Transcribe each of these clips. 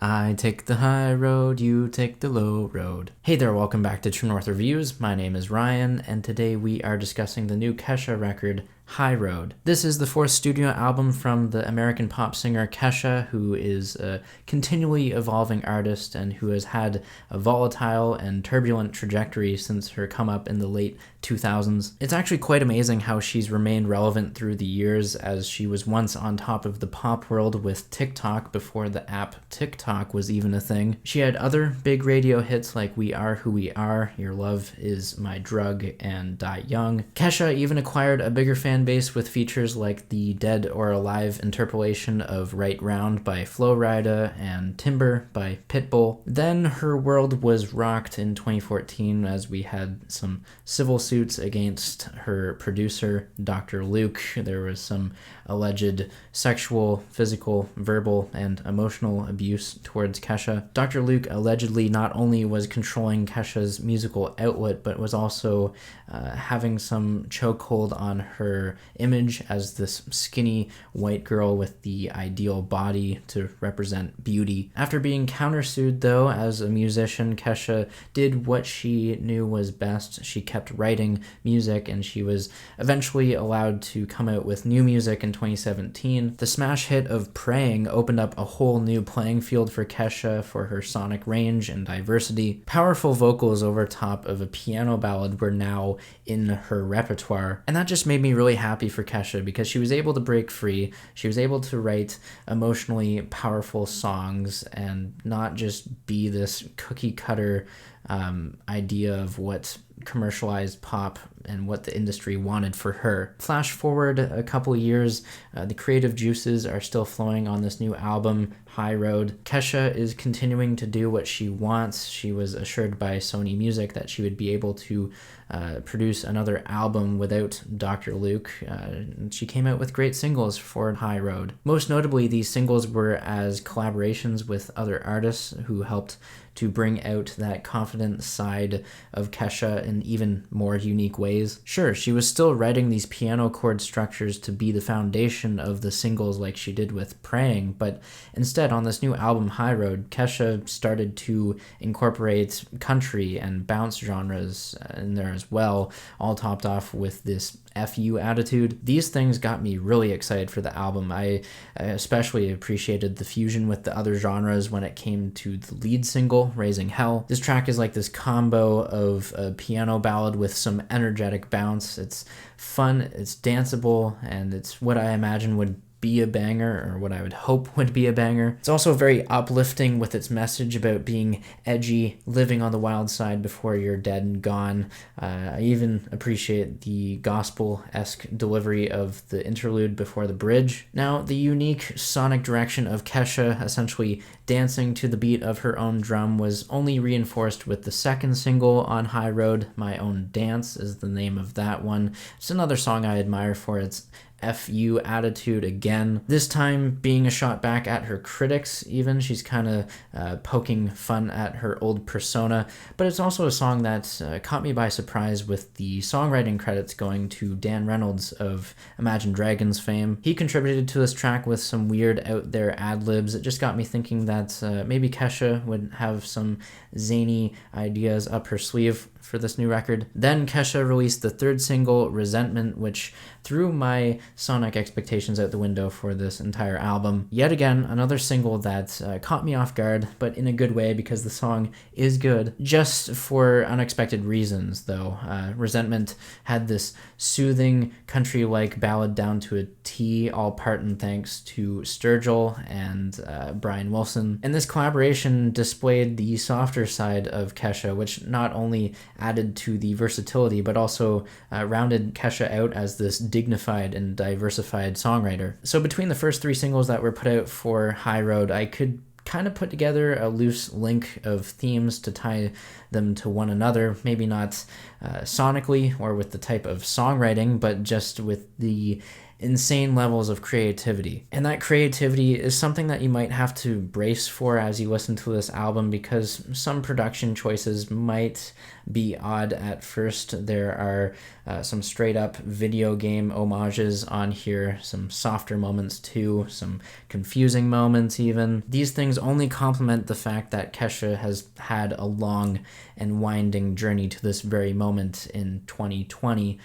I take the high road, you take the low road. Hey there, welcome back to True North Reviews. My name is Ryan, and today we are discussing the new Kesha record, High Road. This is the fourth studio album from the American pop singer Kesha, who is a continually evolving artist and who has had a volatile and turbulent trajectory since her come up in the late 2000s. It's actually quite amazing how she's remained relevant through the years, as she was once on top of the pop world with TikTok before the app TikTok was even a thing. She had other big radio hits like We Are Who We Are, Your Love Is My Drug, and Die Young. Kesha even acquired a bigger fan base with features like the Dead or Alive interpolation of Right Round by Flo Rida and Timber by Pitbull. Then her world was rocked in 2014 as we had some civil suits against her producer, Dr. Luke. There was some alleged sexual, physical, verbal, and emotional abuse towards Kesha. Dr. Luke allegedly not only was controlling Kesha's musical outlet, but was also having some chokehold on her image as this skinny white girl with the ideal body to represent beauty. After being countersued, though, as a musician, Kesha did what she knew was best. She kept writing music, and she was eventually allowed to come out with new music in 2017. The smash hit of Praying opened up a whole new playing field for Kesha for her sonic range and diversity. Powerful vocals over top of a piano ballad were now in her repertoire, and that just made me really happy for Kesha because she was able to break free. She was able to write emotionally powerful songs and not just be this cookie cutter idea of what commercialized pop and what the industry wanted for her. Flash forward a couple years, the creative juices are still flowing on this new album, High Road. Kesha is continuing to do what she wants. She was assured by Sony Music that she would be able to produce another album without Dr. Luke. She came out with great singles for High Road. Most notably, these singles were as collaborations with other artists who helped to bring out that confident side of Kesha in even more unique ways. Sure, she was still writing these piano chord structures to be the foundation of the singles like she did with Praying, but instead on this new album, High Road, Kesha started to incorporate country and bounce genres in there as well, all topped off with this FU attitude. These things got me really excited for the album. I especially appreciated the fusion with the other genres when it came to the lead single, Raising Hell. This track is like this combo of a piano ballad with some energetic bounce. It's fun, it's danceable, and it's what I imagine would be a banger, or what I would hope would be a banger. It's also very uplifting with its message about being edgy, living on the wild side before you're dead and gone. I even appreciate the gospel-esque delivery of the interlude before the bridge. Now, the unique sonic direction of Kesha, essentially dancing to the beat of her own drum, was only reinforced with the second single on High Road. My Own Dance is the name of that one. It's another song I admire for its FU attitude again, this time being a shot back at her critics even. She's kind of poking fun at her old persona, but it's also a song that caught me by surprise with the songwriting credits going to Dan Reynolds of Imagine Dragons fame. He contributed to this track with some weird out there ad-libs. It just got me thinking that maybe Kesha would have some zany ideas up her sleeve for this new record. Then Kesha released the third single, Resentment, which threw my sonic expectations out the window for this entire album. Yet again, another single that caught me off guard, but in a good way because the song is good, just for unexpected reasons though. Resentment had this soothing country-like ballad down to a T, all part and thanks to Sturgill and Brian Wilson. And this collaboration displayed the softer side of Kesha, which not only added to the versatility, but also rounded Kesha out as this dignified and diversified songwriter. So between the first three singles that were put out for High Road, I could kind of put together a loose link of themes to tie them to one another, maybe not sonically or with the type of songwriting, but just with the insane levels of creativity. And that creativity is something that you might have to brace for as you listen to this album, because some production choices might be odd at first. There are some straight up video game homages on here, some softer moments too, some confusing moments even. These things only complement the fact that Kesha has had a long and winding journey to this very moment in 2020.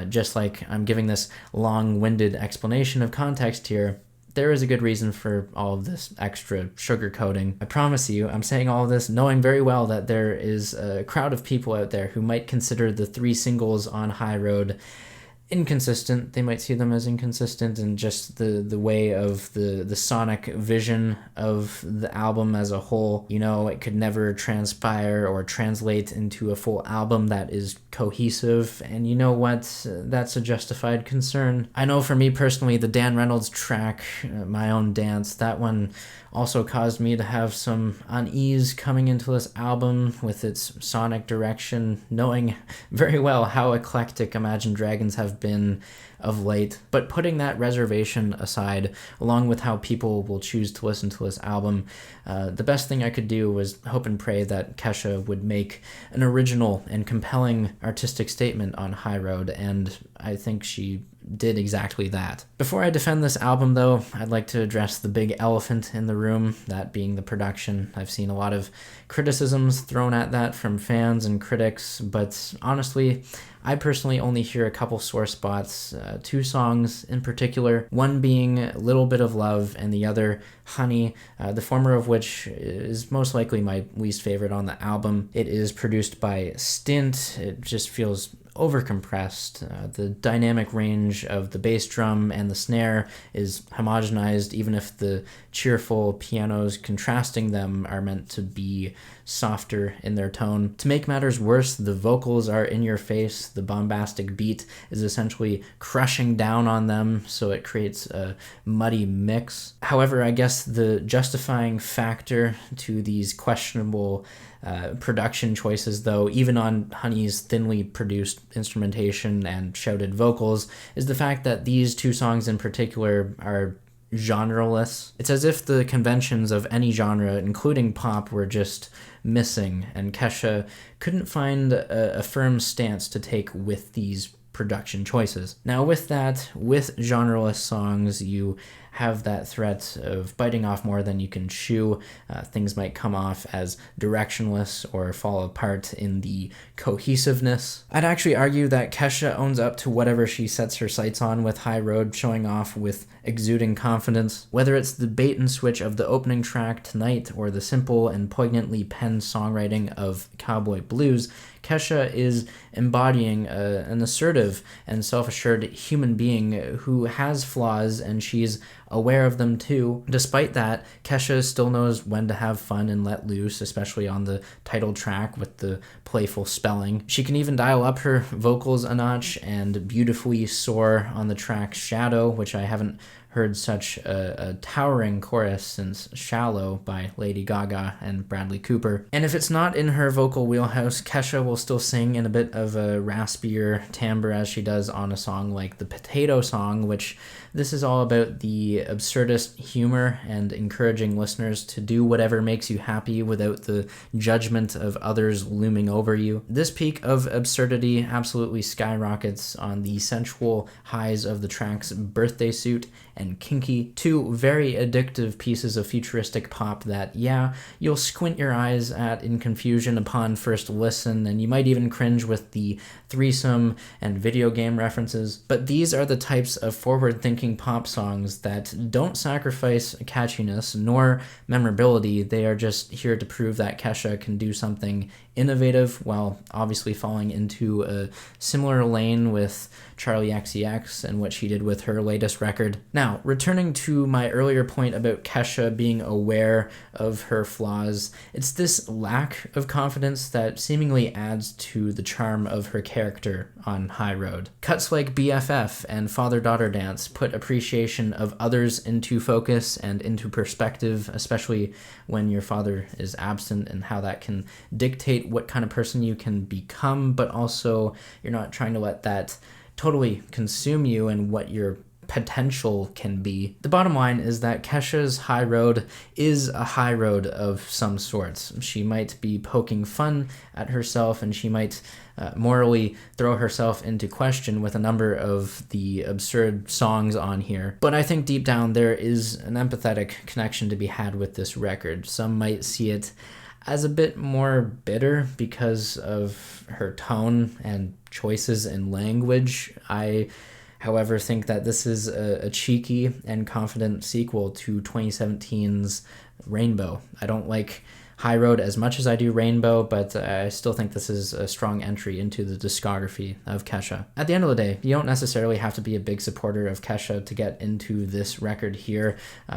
Just like I'm giving this long-winded explanation of context here, there is a good reason for all of this extra sugarcoating. I promise you, I'm saying all of this knowing very well that there is a crowd of people out there who might consider the 3 singles on High Road inconsistent. They might see them as inconsistent in just the way of the sonic vision of the album as a whole. You know, it could never transpire or translate into a full album that is cohesive, and you know what? That's a justified concern. I know for me personally, the Dan Reynolds track, My Own Dance, that one also caused me to have some unease coming into this album with its sonic direction, knowing very well how eclectic Imagine Dragons have been of late. But putting that reservation aside, along with how people will choose to listen to this album, the best thing I could do was hope and pray that Kesha would make an original and compelling artistic statement on High Road, and I think she did exactly that. Before I defend this album, though, I'd like to address the big elephant in the room, that being the production. I've seen a lot of criticisms thrown at that from fans and critics, but honestly, I personally only hear a couple sore spots, 2 songs in particular, one being Little Bit of Love and the other Honey, the former of which is most likely my least favorite on the album. It is produced by Stint. It just feels overcompressed. The dynamic range of the bass drum and the snare is homogenized, even if the cheerful pianos contrasting them are meant to be softer in their tone. To make matters worse, the vocals are in your face. The bombastic beat is essentially crushing down on them, so it creates a muddy mix. However, I guess the justifying factor to these questionable production choices, though, even on Honey's thinly produced instrumentation and shouted vocals, is the fact that these 2 songs in particular are genreless. It's as if the conventions of any genre, including pop, were just missing, and Kesha couldn't find a firm stance to take with these production choices. Now with that, with genreless songs, you have that threat of biting off more than you can chew. Things might come off as directionless or fall apart in the cohesiveness. I'd actually argue that Kesha owns up to whatever she sets her sights on with High Road, showing off with exuding confidence. Whether it's the bait and switch of the opening track Tonight or the simple and poignantly penned songwriting of Cowboy Blues, Kesha is embodying an assertive and self-assured human being who has flaws, and she's aware of them too. Despite that, Kesha still knows when to have fun and let loose, especially on the title track with the playful spelling. She can even dial up her vocals a notch and beautifully soar on the track Shadow, which I haven't heard such a towering chorus since Shallow by Lady Gaga and Bradley Cooper. And if it's not in her vocal wheelhouse, Kesha will still sing in a bit of a raspier timbre as she does on a song like the Potato Song, which this is all about the absurdist humor and encouraging listeners to do whatever makes you happy without the judgment of others looming over you. This peak of absurdity absolutely skyrockets on the sensual highs of the tracks Birthday Suit and Kinky, 2 very addictive pieces of futuristic pop that, yeah, you'll squint your eyes at in confusion upon first listen, and you might even cringe with the threesome and video game references. But these are the types of forward-thinking pop songs that don't sacrifice catchiness nor memorability. They are just here to prove that Kesha can do something innovative while obviously falling into a similar lane with Charli XCX and what she did with her latest record. Now, returning to my earlier point about Kesha being aware of her flaws, it's this lack of confidence that seemingly adds to the charm of her character on High Road. Cuts like BFF and Father-Daughter Dance put appreciation of others into focus and into perspective, especially when your father is absent, and how that can dictate what kind of person you can become, but also you're not trying to let that totally consume you and what you're potential can be. The bottom line is that Kesha's high road is a high road of some sorts. She might be poking fun at herself, and she might morally throw herself into question with a number of the absurd songs on here. But I think deep down there is an empathetic connection to be had with this record. Some might see it as a bit more bitter because of her tone and choices in language. I, however, think that this is a cheeky and confident sequel to 2017's Rainbow. I don't like High Road as much as I do Rainbow, but I still think this is a strong entry into the discography of Kesha. At the end of the day, you don't necessarily have to be a big supporter of Kesha to get into this record here.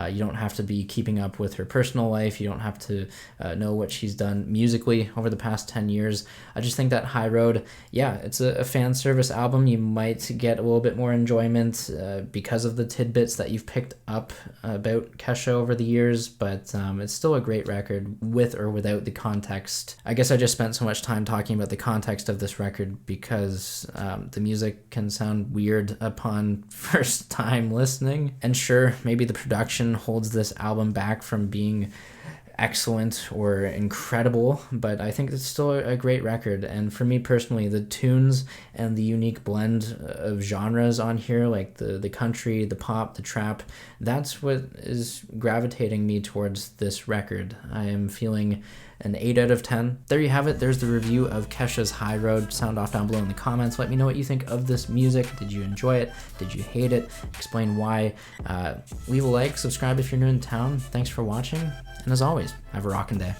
You don't have to be keeping up with her personal life. You don't have to know what she's done musically over the past 10 years. I just think that High Road, yeah, it's a fan service album. You might get a little bit more enjoyment because of the tidbits that you've picked up about Kesha over the years, but it's still a great record with or without the context. I guess I just spent so much time talking about the context of this record because the music can sound weird upon first time listening. And sure, maybe the production holds this album back from being excellent or incredible, but I think it's still a great record. And for me personally, the tunes and the unique blend of genres on here, like the country, the pop, the trap, that's what is gravitating me towards this record. I am feeling an 8 out of 10. There you have it. There's the review of Kesha's High Road. Sound off down below in the comments. Let me know what you think of this music. Did you enjoy it? Did you hate it? Explain why. Leave a like, subscribe if you're new in town. Thanks for watching, and as always, have a rockin' day.